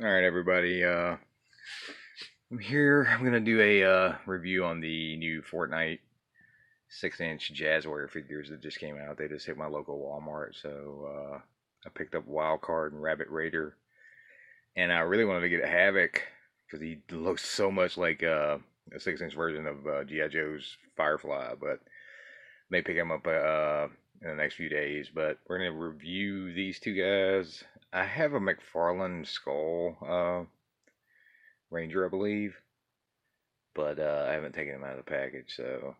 Alright everybody, I'm here. I'm going to do a review on the new Fortnite 6-inch Jazware figures that just came out. They just hit my local Walmart, so I picked up Wildcard and Rabbit Raider. And I really wanted to get a Havoc, because he looks so much like a 6-inch version of G.I. Joe's Firefly, but may pick him up in the next few days. But we're going to review these two guys. I have a McFarlane Skull Ranger, I believe, but I haven't taken them out of the package, so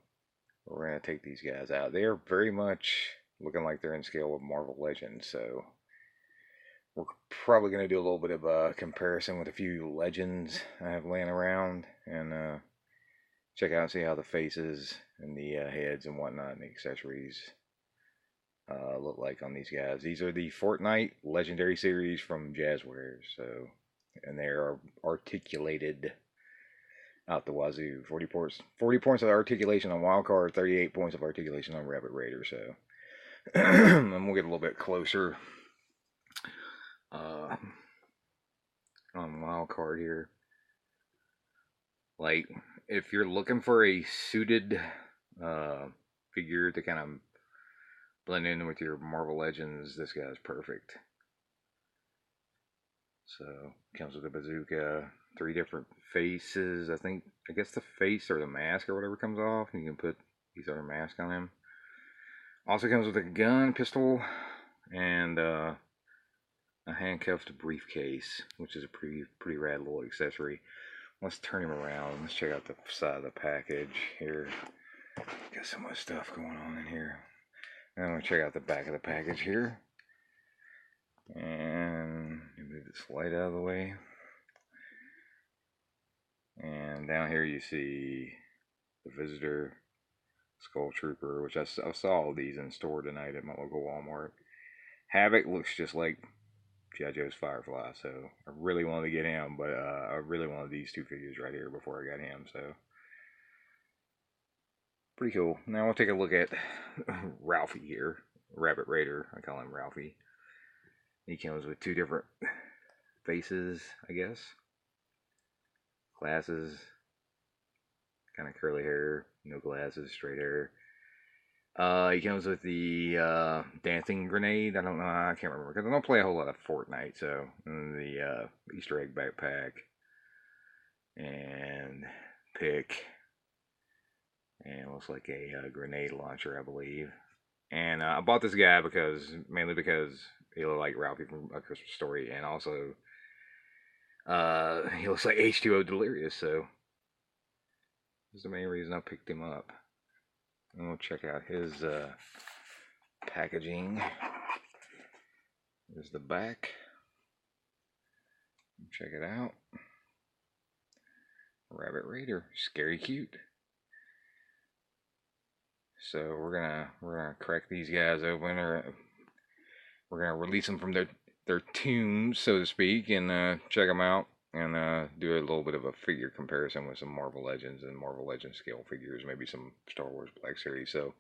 we're going to take these guys out. They are very much looking like they're in scale with Marvel Legends, so we're probably going to do a little bit of a comparison with a few Legends I have laying around, and check out and see how the faces and the heads and whatnot and the accessories look like on these guys. These are the Fortnite Legendary Series from Jazwares, so, and they are articulated out the wazoo. 40 points of articulation on Wildcard, 38 points of articulation on Rabbit Raider. So, and we'll get a little bit closer on Wildcard here. Like, if you're looking for a suited figure to kind of blend in with your Marvel Legends, this guy's perfect. So, comes with a bazooka, 3 different faces. I guess the face or the mask or whatever comes off, and you can put these other masks on him. Also comes with a gun, pistol, and a handcuffed briefcase, which is a pretty rad little accessory. Let's turn him around. Let's check out the side of the package here. Got so much stuff going on in here. And I'm gonna check out the back of the package here. And move this light out of the way. And down here you see the Visitor, Skull Trooper, which I saw these in store tonight at my local Walmart. Havoc looks just like G.I. Joe's Firefly, so I really wanted to get him, but I really wanted these 2 figures right here before I got him, so pretty cool. Now we'll take a look at Ralphie here, Rabbit Raider. I call him Ralphie. He comes with 2 different faces, I guess. Glasses, kind of curly hair, no glasses, straight hair. He comes with the dancing grenade. I don't know, I can't remember because I don't play a whole lot of Fortnite. So, and the Easter egg backpack and pick, and looks like a grenade launcher, I believe. And I bought this guy mainly because he looked like Ralphie from A Christmas Story, and also he looks like H2O Delirious. So that's the main reason I picked him up. And we'll check out his packaging. Here's the back. Check it out. Rabbit Raider, scary cute. So we're gonna crack these guys open, or we're gonna release them from their tombs, so to speak, and check them out. And do a little bit of a figure comparison with some Marvel Legends and Marvel Legends scale figures, maybe some Star Wars Black Series. So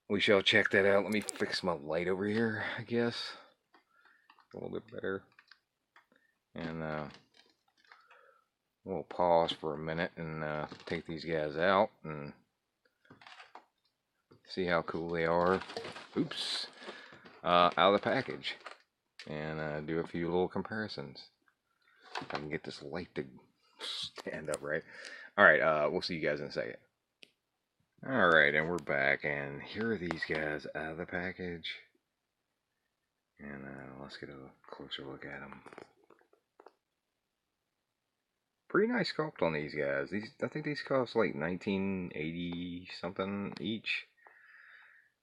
we shall check that out. Let me fix my light over here, I guess. A little bit better. And we'll pause for a minute and take these guys out and see how cool they are. Oops. Out of the package. And do a few little comparisons. If I can get this light to stand up right. Alright, we'll see you guys in a second. Alright, and we're back, and here are these guys out of the package. And let's get a closer look at them. Pretty nice sculpt on these guys. I think these cost like $19.80 something each.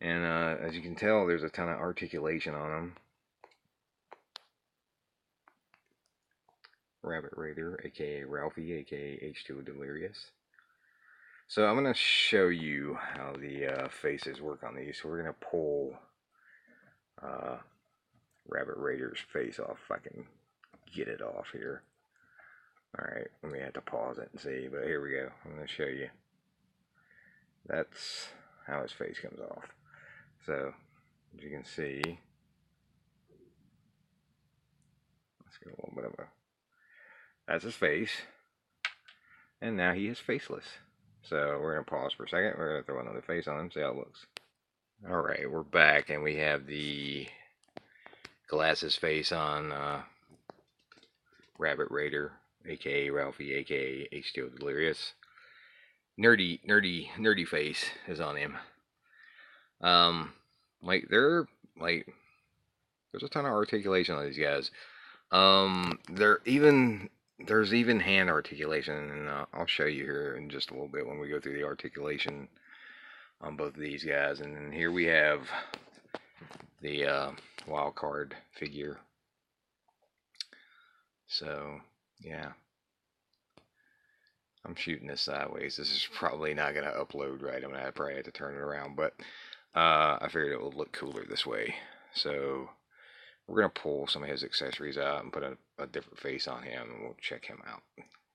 And as you can tell, there's a ton of articulation on them. Rabbit Raider, aka Ralphie, aka H2O Delirious. So I'm going to show you how the faces work on these. So we're going to pull Rabbit Raider's face off if I can get it off here. Alright, let me have to pause it and see, but here we go. I'm going to show you. That's how his face comes off. So, as you can see, let's see a little bit of a. That's his face, and now he is faceless. So we're gonna pause for a second. We're gonna throw another face on him, see how it looks. All right, we're back, and we have the glasses face on Rabbit Raider, aka Ralphie, aka H2O Delirious. Nerdy face is on him. Like there's a ton of articulation on these guys. There's even hand articulation, and I'll show you here in just a little bit when we go through the articulation on both of these guys. And then here we have the wild card figure. So yeah, I'm shooting this sideways. This is probably not gonna upload right. I'm gonna probably have to turn it around, but I figured it would look cooler this way. So we're gonna pull some of his accessories out and put a different face on him, and we'll check him out.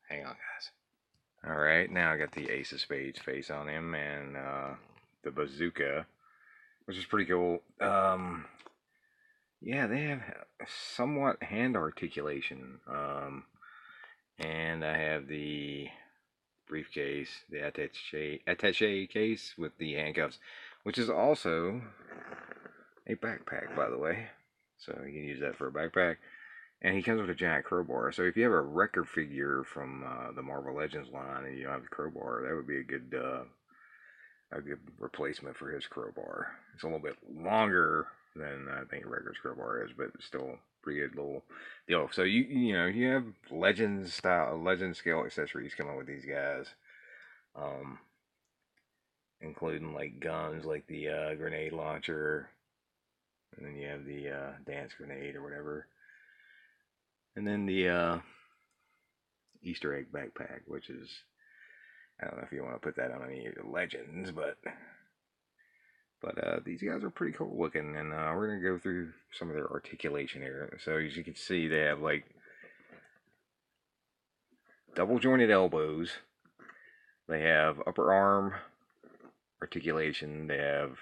Hang on, guys. All right, now I got the Ace of Spades face on him, and the bazooka, which is pretty cool. Yeah, they have somewhat hand articulation. And I have the briefcase, the attaché case with the handcuffs, which is also a backpack, by the way. So you can use that for a backpack. And he comes with a giant crowbar. So if you have a record figure from the Marvel Legends line and you don't have the crowbar, that would be a good replacement for his crowbar. It's a little bit longer than I think Record's crowbar is, but it's still pretty good little deal. So you know you have legend scale accessories coming with these guys, including like guns like the grenade launcher, and then you have the dance grenade or whatever, and then the Easter egg backpack, which is, I don't know if you want to put that on any of the legends, but these guys are pretty cool looking, and we're going to go through some of their articulation here. So as you can see, they have like double jointed elbows. They have upper arm articulation. They have,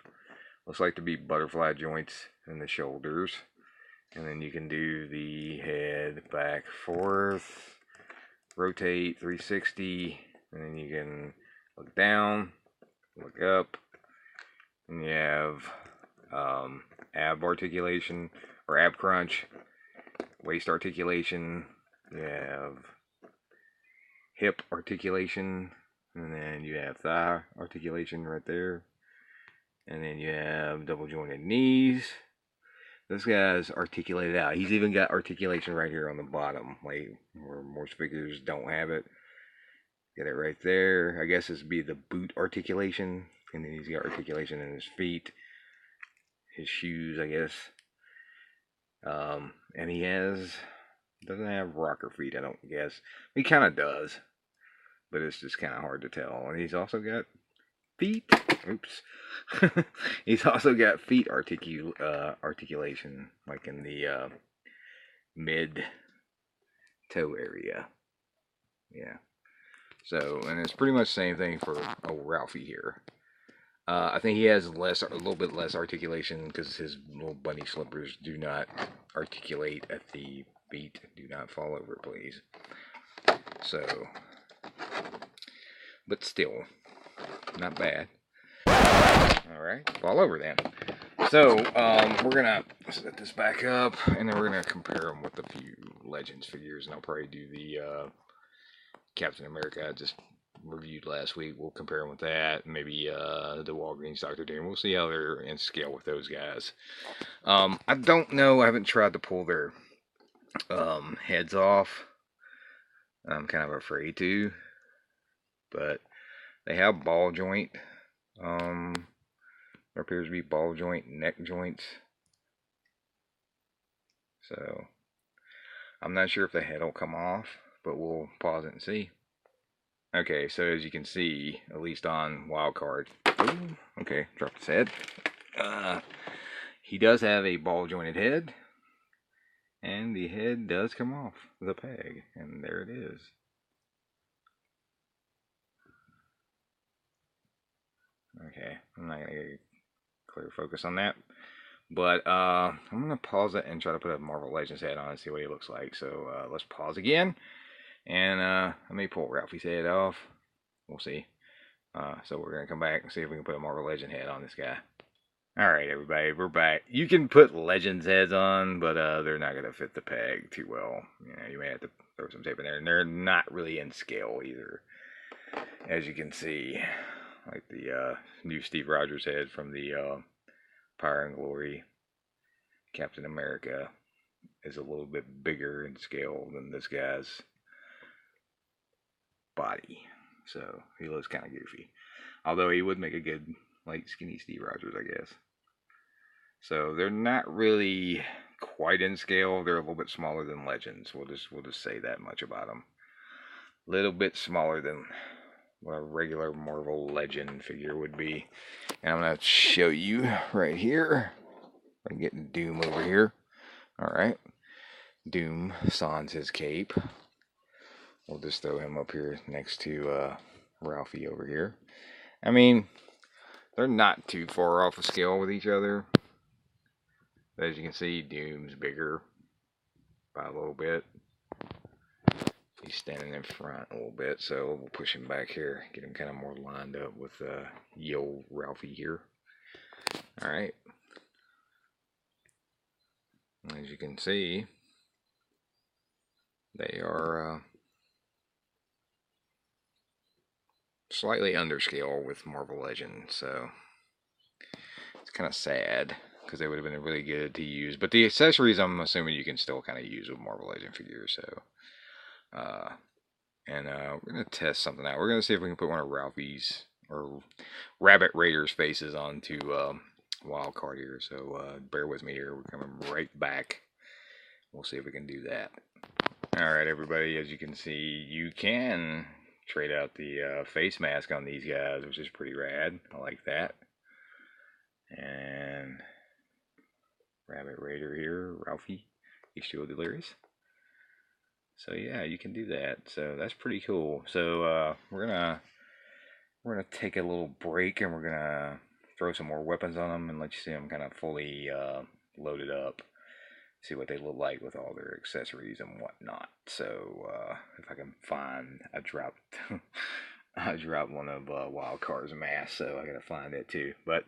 looks like to be butterfly joints in the shoulders. And then you can do the head back, forth, rotate 360, and then you can look down, look up, and you have ab articulation, or ab crunch, waist articulation, you have hip articulation, and then you have thigh articulation right there, and then you have double jointed knees. This guy's articulated out. He's even got articulation right here on the bottom, like where most figures don't have it. Get it right there. I guess this would be the boot articulation, and then he's got articulation in his feet, his shoes, I guess. And he doesn't have rocker feet, I don't guess. He kind of does, but it's just kind of hard to tell. And he's also got feet. Oops. He's also got feet articulation, like in the mid toe area. Yeah. So, and it's pretty much the same thing for old Ralphie here. I think he has a little bit less articulation because his little bunny slippers do not articulate at the feet. Do not fall over, please. So, but still, not bad. All right, fall over then. So, we're gonna set this back up, and then we're gonna compare them with a few Legends figures, and I'll probably do the Captain America I just reviewed last week. We'll compare them with that. Maybe the Walgreens Dr. Doom. We'll see how they're in scale with those guys. I don't know. I haven't tried to pull their heads off. I'm kind of afraid to. But they have ball joint. There appears to be ball joint neck joints. So I'm not sure if the head will come off, but we'll pause it and see. Okay, so as you can see, at least on Wildcard, okay, dropped his head. He does have a ball jointed head, and the head does come off the peg, and there it is. Okay, I'm not going to get clear focus on that, But I'm gonna pause it and try to put a Marvel Legends head on and see what he looks like. So let's pause again, and let me pull Ralphie's head off. We'll see. So we're gonna come back and see if we can put a Marvel Legend head on this guy. All right, everybody, we're back. You can put Legends heads on, but they're not gonna fit the peg too well. You may have to throw some tape in there, and they're not really in scale either, as you can see. Like the new Steve Rogers head from the Power and Glory Captain America is a little bit bigger in scale than this guy's body, so he looks kind of goofy. Although he would make a good, like, skinny Steve Rogers, I guess. So they're not really quite in scale. They're a little bit smaller than Legends. We'll just say that much about them. A little bit smaller than what a regular Marvel Legend figure would be. And I'm gonna show you right here. I'm getting Doom over here. All right, Doom sans his cape. We'll just throw him up here next to Ralphie over here. I mean, they're not too far off of scale with each other. As you can see, Doom's bigger by a little bit. He's standing in front a little bit, so we'll push him back here, get him kind of more lined up with Yo Ralphie here. All right. As you can see, they are slightly underscale with Marvel Legends, so it's kind of sad because they would have been really good to use. But the accessories, I'm assuming you can still kind of use with Marvel Legend figures. So, we're gonna test something out. We're gonna see if we can put one of Ralphie's or Rabbit Raider's faces onto Wild Card here. So bear with me here. We're coming right back. We'll see if we can do that. All right, everybody. As you can see, you can trade out the face mask on these guys, which is pretty rad. I like that. And Rabbit Raider here, Ralphie, H2O Delirious. So yeah, you can do that. So that's pretty cool. So we're gonna take a little break, and we're gonna throw some more weapons on them and let you see them kind of fully loaded up. See what they look like with all their accessories and whatnot. So if I can find, I dropped I dropped one of Wildcard's masks, so I gotta find it too. But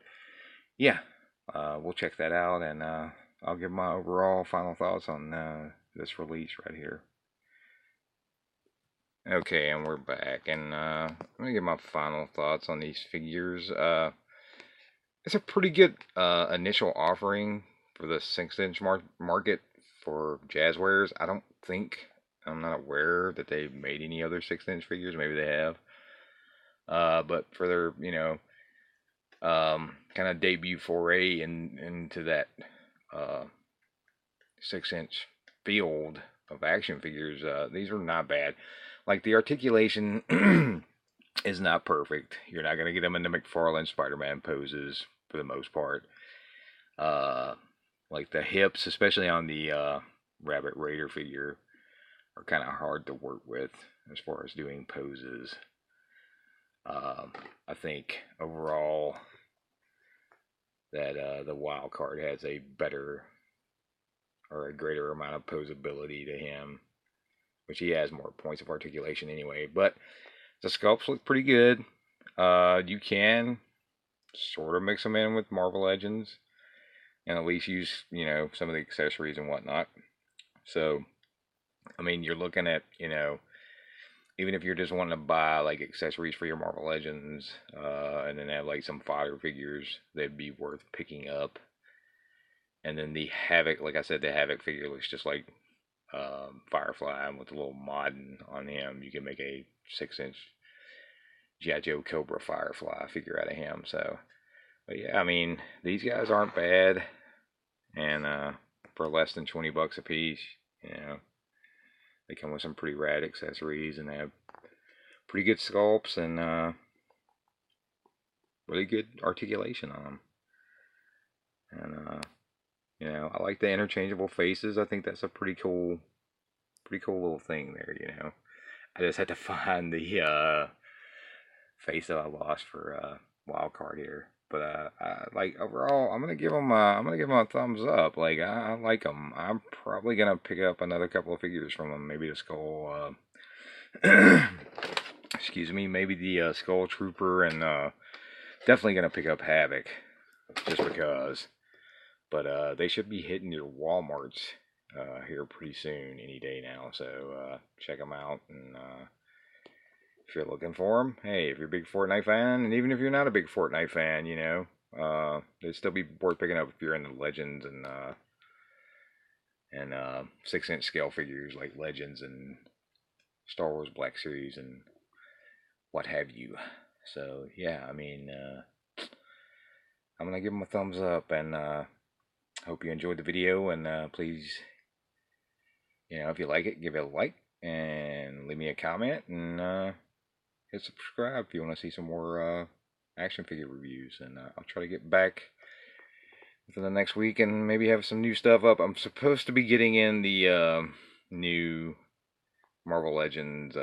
yeah, we'll check that out, and I'll give my overall final thoughts on this release right here. Okay, and we're back, and I'm gonna give my final thoughts on these figures. It's a pretty good initial offering for the 6-inch market for Jazwares. I'm not aware that they've made any other 6-inch figures. Maybe they have. But for their, kind of debut foray into that 6-inch field of action figures, these are not bad. Like, the articulation is not perfect. You're not going to get them into McFarlane Spider-Man poses for the most part. Like the hips, especially on the Rabbit Raider figure, are kind of hard to work with as far as doing poses. I think overall that the wild card has a better or a greater amount of posability to him, which he has more points of articulation anyway. But the sculpts look pretty good. You can sort of mix them in with Marvel Legends and at least use, some of the accessories and whatnot. So, I mean, you're looking at, even if you're just wanting to buy like accessories for your Marvel Legends, and then have like some fodder figures, they'd be worth picking up. And then the Havoc, like I said, the Havoc figure looks just like Firefly, and with a little modding on him, you can make a 6-inch G.I. Joe Cobra Firefly figure out of him. So, but yeah, I mean, these guys aren't bad, and for less than $20 a piece, they come with some pretty rad accessories, and they have pretty good sculpts and really good articulation on them. And I like the interchangeable faces. I think that's a pretty cool little thing there. I just had to find the face that I lost for Wild Card here. But like overall, I'm gonna give them a thumbs up. Like I like them. I'm probably gonna pick up another couple of figures from them. Maybe the skull. Excuse me. Maybe the skull trooper, and definitely gonna pick up Havoc, just because. But they should be hitting your WalMarts here pretty soon, any day now. So check them out, and if you're looking for them, hey, if you're a big Fortnite fan, and even if you're not a big Fortnite fan, you know, they'd still be worth picking up if you're into Legends and 6-inch scale figures like Legends and Star Wars Black Series and what have you. So yeah, I mean, I'm gonna give them a thumbs up, and hope you enjoyed the video, and please, you know, if you like it, give it a like and leave me a comment, and hit subscribe if you want to see some more action figure reviews. And I'll try to get back within the next week and maybe have some new stuff up. I'm supposed to be getting in the new Marvel Legends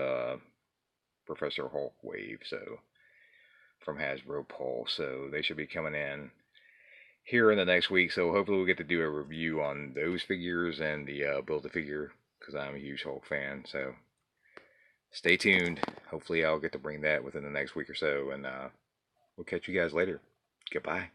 Professor Hulk wave, so from Hasbro Pulse, so they should be coming in here in the next week. So hopefully we'll get to do a review on those figures and the Build-A-Figure, because I'm a huge Hulk fan. So stay tuned. Hopefully I'll get to bring that within the next week or so, and we'll catch you guys later. Goodbye.